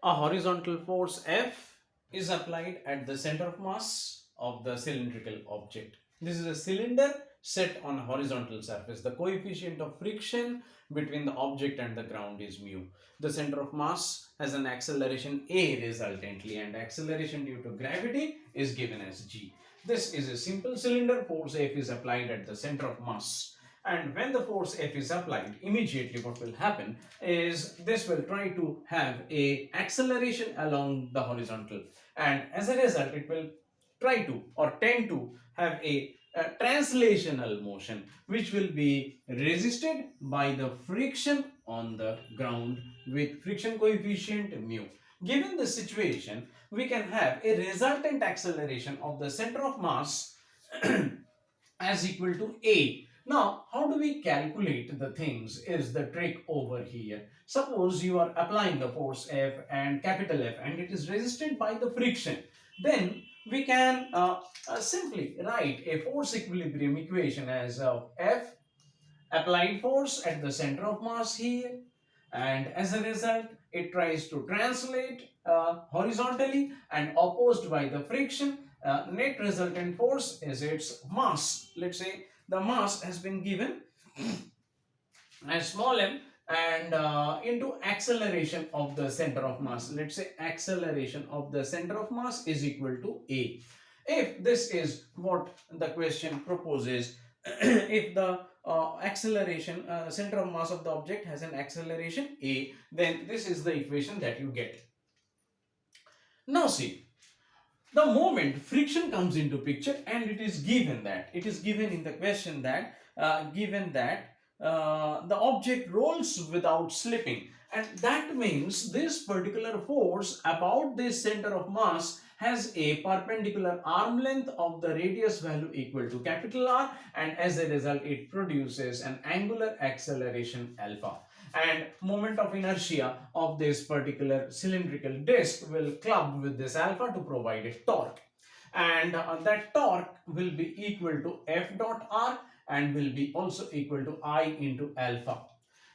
A horizontal force F is applied at the center of mass of the cylindrical object. This is a cylinder set on a horizontal surface. The coefficient of friction between the object and the ground is mu. The center of mass has an acceleration A resultantly, and acceleration due to gravity is given as G. This is a simple cylinder. Force F is applied at the center of mass. And when the force F is applied, immediately what will happen is this will try to have a acceleration along the horizontal, and as a result it will try to or tend to have a translational motion, which will be resisted by the friction on the ground with friction coefficient mu. Given the situation, we can have a resultant acceleration of the center of mass as equal to A. Now, how do we calculate the things is the trick over here. Suppose you are applying the force F and capital F, and it is resisted by the friction. Then we can simply write a force equilibrium equation as F applied force at the center of mass here, and as a result it tries to translate horizontally and opposed by the friction. Net resultant force is its mass. Let's say the mass has been given as small m, and into acceleration of the center of mass. Let's say acceleration of the center of mass is equal to A. If this is what the question proposes, if the acceleration center of mass of the object has an acceleration A, then this is the equation that you get. Now see, the moment friction comes into picture, and it is given in the question that given that the object rolls without slipping, and that means this particular force about this center of mass has a perpendicular arm length of the radius value equal to capital R, and as a result it produces an angular acceleration alpha, and moment of inertia of this particular cylindrical disc will club with this alpha to provide a torque, and that torque will be equal to F dot R and will be also equal to I into alpha.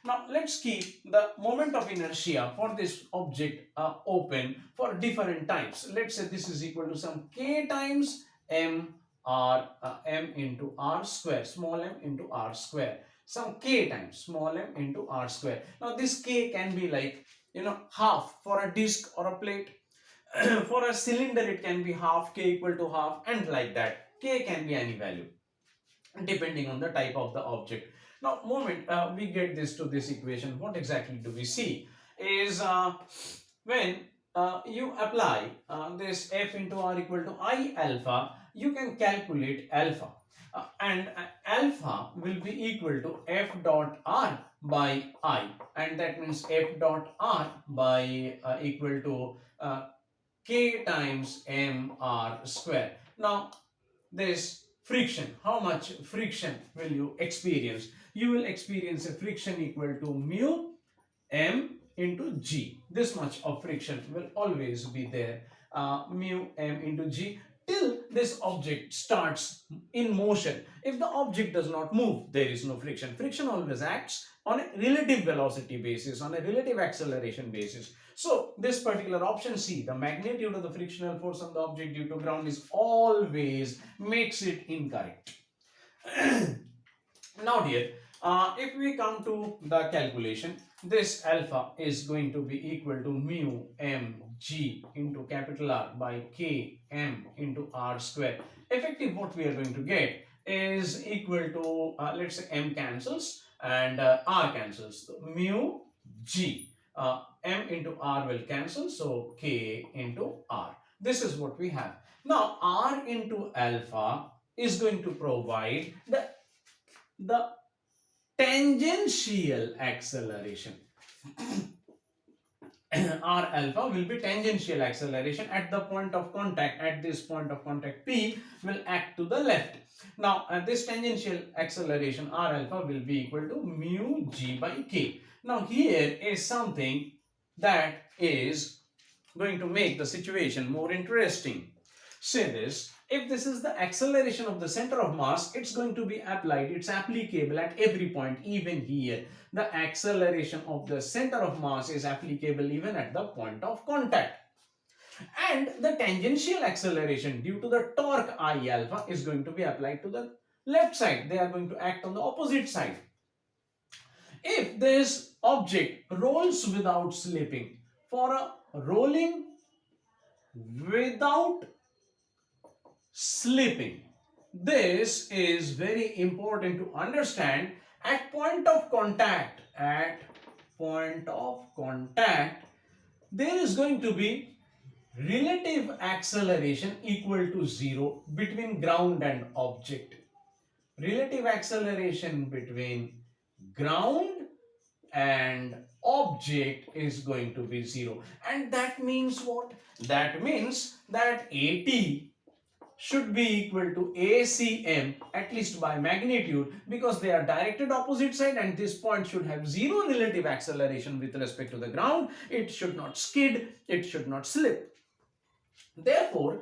Now let's keep the moment of inertia for this object open for different types. Let's say this is equal to some k times m into r square, small m into r square, some k times small m into r square. Now this k can be like, half for a disc or a plate. For a cylinder it can be half, k equal to half, and like that. K can be any value depending on the type of the object. Now moment we get this to this equation, what exactly do we see is when you apply this F into R equal to I alpha, you can calculate alpha, and alpha will be equal to F dot R by I, and that means F dot R by equal to k times mr square. Now this friction, how much friction will you experience? You will experience a friction equal to mu m into g. This much of friction will always be there, mu m into g, till this object starts in motion. If the object does not move, there is no friction. Friction always acts on a relative velocity basis, on a relative acceleration basis. So this particular option C, the magnitude of the frictional force on the object due to ground, is always makes it incorrect. Now dear, if we come to the calculation, this alpha is going to be equal to mu m g into capital R by k m into r square. Effective what we are going to get is equal to, let's say m cancels and r cancels. So, mu g, m into r will cancel, so k into r. This is what we have. Now r into alpha is going to provide the tangential acceleration. R alpha will be tangential acceleration at the point of contact. At this point of contact, P will act to the left. Now this tangential acceleration R alpha will be equal to mu g by k. Now here is something that is going to make the situation more interesting. Say this, if this is the acceleration of the center of mass, it's going to be applied, it's applicable at every point, even here. The acceleration of the center of mass is applicable even at the point of contact. And the tangential acceleration due to the torque I alpha is going to be applied to the left side. They are going to act on the opposite side. If this object rolls without slipping, for a rolling without slipping, this is very important to understand. At point of contact, there is going to be relative acceleration equal to 0 between ground and object. Relative acceleration between ground and object is going to be 0. And that means what? That means that AT should be equal to ACM, at least by magnitude, because they are directed opposite side, and this point should have 0 relative acceleration with respect to the ground. It should not skid, it should not slip. Therefore,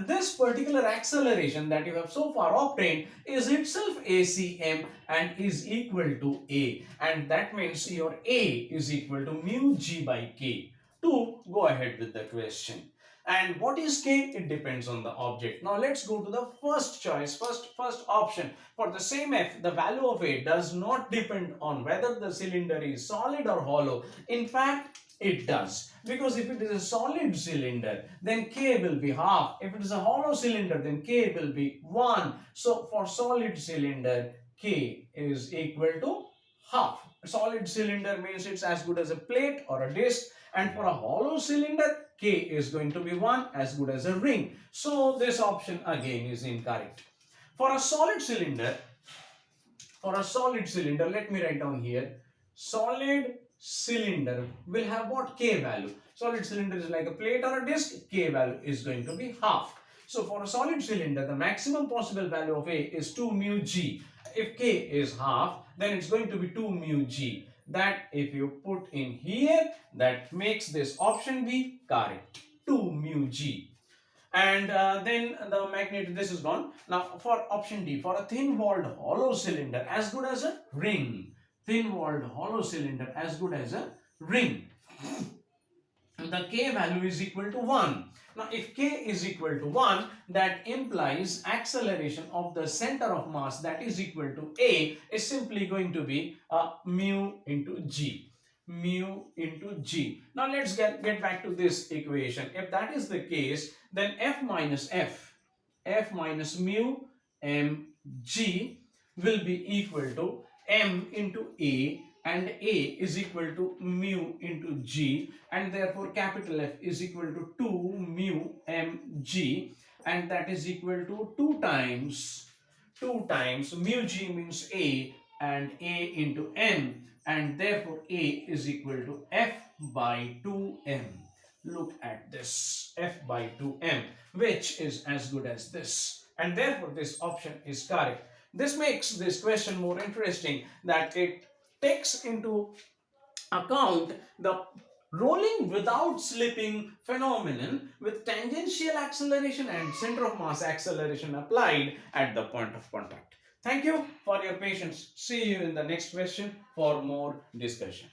this particular acceleration that you have so far obtained is itself ACM and is equal to A, and that means your A is equal to mu G by K. To go ahead with the question. And what is K? It depends on the object. Now let's go to the first choice, first option. For the same F, the value of A does not depend on whether the cylinder is solid or hollow. In fact, it does, because if it is a solid cylinder, then K will be half. If it is a hollow cylinder, then K will be 1. So for solid cylinder, K is equal to half. A solid cylinder means it's as good as a plate or a disc, and for a hollow cylinder, K is going to be 1, as good as a ring. So this option again is incorrect. For a solid cylinder, let me write down here. Solid cylinder will have what? K value. Solid cylinder is like a plate or a disc. K value is going to be half. So for a solid cylinder, the maximum possible value of A is 2 mu G. If K is half, then it's going to be 2 mu G. That if you put in here, that makes this option be correct. 2 mu G. And then the magnitude, this is gone. Now for option D, for a thin-walled hollow cylinder as good as a ring. Thin-walled hollow cylinder as good as a ring. The K value is equal to 1. Now if K is equal to 1, that implies acceleration of the center of mass, that is equal to A, is simply going to be mu into G. Mu into G. Now let's get back to this equation. If that is the case, then F minus mu mg will be equal to m into A, and A is equal to mu into G, and therefore capital F is equal to 2 mu mg, and that is equal to 2 times mu G means A, and A into M, and therefore A is equal to F by 2M. Look at this, F by 2M, which is as good as this, and therefore this option is correct. This makes this question more interesting, that it takes into account the rolling without slipping phenomenon with tangential acceleration and center of mass acceleration applied at the point of contact. Thank you for your patience. See you in the next question for more discussion.